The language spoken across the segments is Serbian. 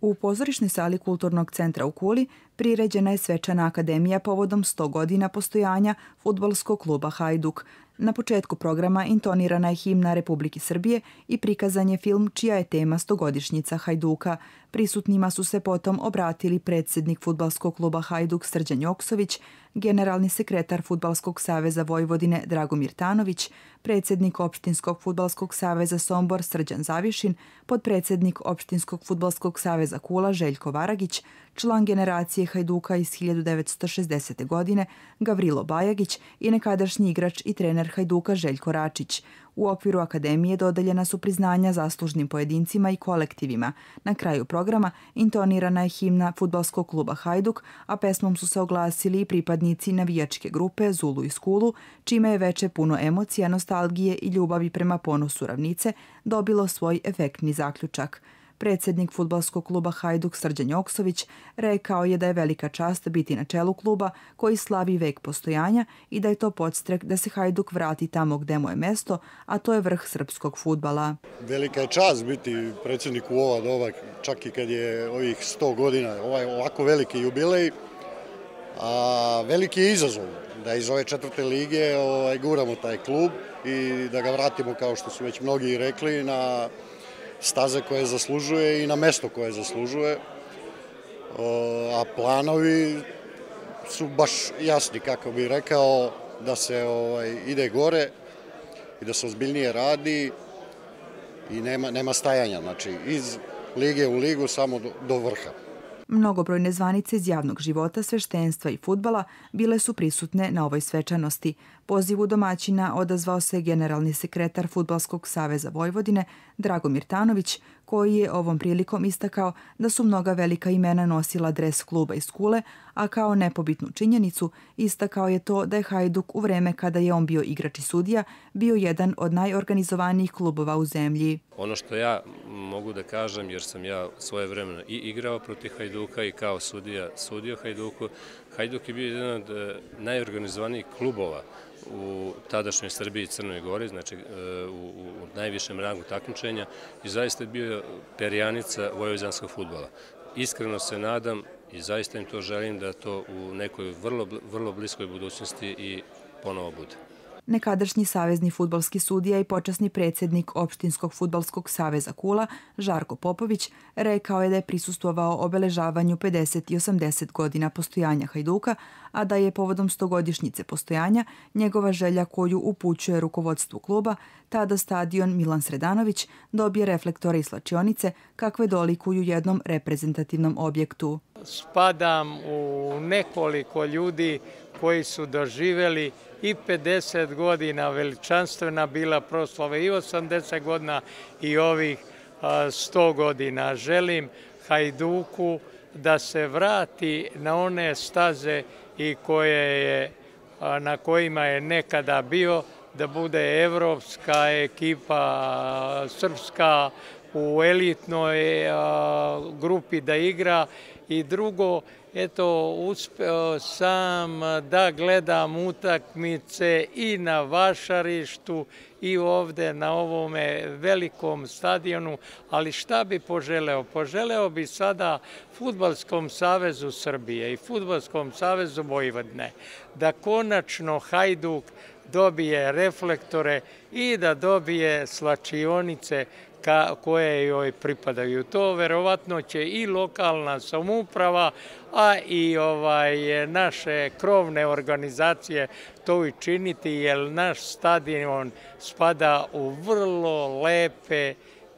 U pozorišnoj sali Kulturnog centra u Kuli priređena je svečana akademija povodom 100 godina postojanja fudbalskog kluba Hajduk. Na početku programa intonirana je himna Republike Srbije i prikazan je film čija je tema 100-godišnjica Hajduka. Prisutnima su se potom obratili predsjednik fudbalskog kluba Hajduk Srđan Joksović, generalni sekretar Fudbalskog saveza Vojvodine Dragomir Tanović, predsjednik Opštinskog fudbalskog saveza Sombor Srđan Zavišin, podpredsjednik Opštinskog fudbalskog saveza Kula Željko Varagić, član generacije Hajduka iz 1960. godine Gavrilo Bajagić i nekadašnji igrač i trener Hajduka Željko Račić. U okviru akademije dodeljena su priznanja zaslužnim pojedincima i kolektivima. Na kraju programa intonirana je himna fudbalskog kluba Hajduk, a pesmom su se oglasili i pripadnici navijačke grupe Zulu iz Kulu, čime je veče puno emocija, nostalgije i ljubavi prema ponosu ravnice dobilo svoj efektni zaključak. Predsjednik fudbalskog kluba Hajduk Srđan Joksović rekao je da je velika čast biti na čelu kluba koji slavi vek postojanja i da je to podstrek da se Hajduk vrati tamo gde mu je mesto, a to je vrh srpskog fudbala. Velika je čast biti predsjednik u ova doba, čak i kad je ovih 100 godina, ovaj ovako veliki jubilej, a veliki je izazov da iz ove 4. lige guramo taj klub i da ga vratimo, kao što su već mnogi rekli, na staze koje zaslužuje i na mesto koje zaslužuje, a planovi su baš jasni, kako bih rekao, da se ide gore i da se ozbiljnije radi i nema stajanja, znači iz lige u ligu samo do vrha. Mnogobrojne zvanice iz javnog života, sveštenstva i fudbala bile su prisutne na ovoj svečanosti. Pozivu domaćina odazvao se generalni sekretar Fudbalskog saveza Vojvodine Dragomir Tanović, koji je ovom prilikom istakao da su mnoga velika imena nosila dres kluba iz Kule, a kao nepobitnu činjenicu istakao je to da je Hajduk u vreme kada je on bio igrač i sudija bio jedan od najorganizovanijih klubova u zemlji. Ono što ja mogu da kažem, jer sam ja svojevremeno i igrao protiv Hajduka i kao sudija sudio Hajduku, Hajduk je bio jedan od najorganizovanijih klubova u tadašnjoj Srbiji i Crnoj Gori, znači u najvišem rangu takmičenja i zaista je bio perjanica vojvođanskog fudbala. Iskreno se nadam i zaista im to želim da to u nekoj vrlo bliskoj budućnosti i ponovo bude. Nekadašnji savezni fudbalski sudija i počasni predsjednik Opštinskog fudbalskog saveza Kula, Žarko Popović, rekao je da je prisustvovao obeležavanju 50 i 80 godina postojanja Hajduka, a da je povodom 100-godišnjice postojanja njegova želja koju upućuje rukovodstvu kluba, tada stadion Milan Sredanović, dobije reflektore i slačionice kakve dolikuju jednom reprezentativnom objektu. Spadam u nekoliko ljudi koji su doživjeli i 50 godina veličanstvena bila proslava i 80 godina i ovih 100 godina. Želim Hajduku da se vrati na one staze i na kojima je nekada bio, da bude evropska ekipa, srpska u elitnoj grupi da igra i drugo, eto, uspeo sam da gledam utakmice i na Vašarištu i ovde na ovome velikom stadionu, ali šta bi poželeo? Poželeo bi sada Fudbalskom savezu Srbije i Fudbalskom savezu Vojvodine da konačno Hajduk dobije reflektore i da dobije slačionice koje joj pripadaju. To verovatno će i lokalna samouprava, a i naše krovne organizacije to i činiti, jer naš stadion spada u vrlo lepe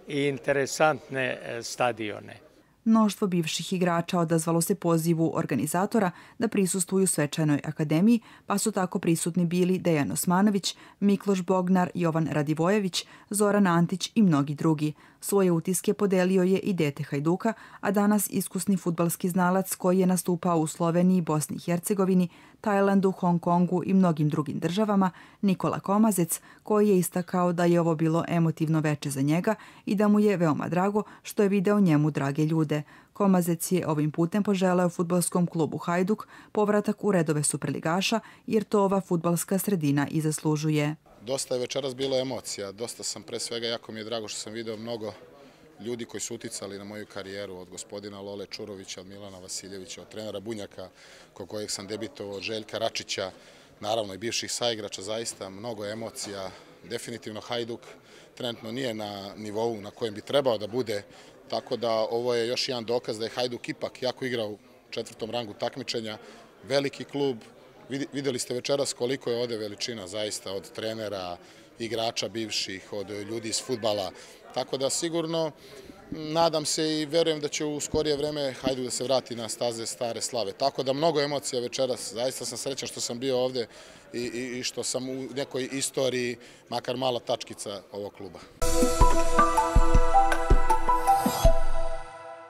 i interesantne stadione. Mnoštvo bivših igrača odazvalo se pozivu organizatora da prisustvuju svečanoj akademiji, pa su tako prisutni bili Dejan Osmanović, Mikloš Bognar, Jovan Radivojević, Zoran Antić i mnogi drugi. Svoje utiske podelio je i dete Hajduka, a danas iskusni fudbalski znalac koji je nastupao u Sloveniji, Bosni i Hercegovini, Tajlandu, Hong Kongu i mnogim drugim državama, Nikola Komazec, koji je istakao da je ovo bilo emotivno veče za njega i da mu je veoma drago što je video njemu drage ljude. Komazec je ovim putem poželeo fudbalskom klubu Hajduk povratak u redove superligaša, jer to ova fudbalska sredina i zaslužuje. Dosta je večeras bilo emocija, dosta sam pre svega, jako mi je drago što sam video mnogo ljudi koji su uticali na moju karijeru, od gospodina Lole Čurovića, od Milana Vasiljevića, od trenera Bunjaka, kod kojeg sam debitovao, od Željka Račića, naravno i bivših saigrača, zaista mnogo emocija. Definitivno Hajduk trenutno nije na nivou na kojem bi trebao da bude, tako da ovo je još jedan dokaz da je Hajduk ipak jako igrao u 4. rangu takmičenja, veliki klub. Videli ste večeras koliko je ovde veličina zaista od trenera, igrača bivših, od ljudi iz fudbala, tako da sigurno nadam se i verujem da će u skorije vreme Hajduk da se vrati na staze stare slave. Tako da mnogo emocija večeras, zaista sam srećan što sam bio ovde i što sam u nekoj istoriji, makar mala tačkica ovog kluba.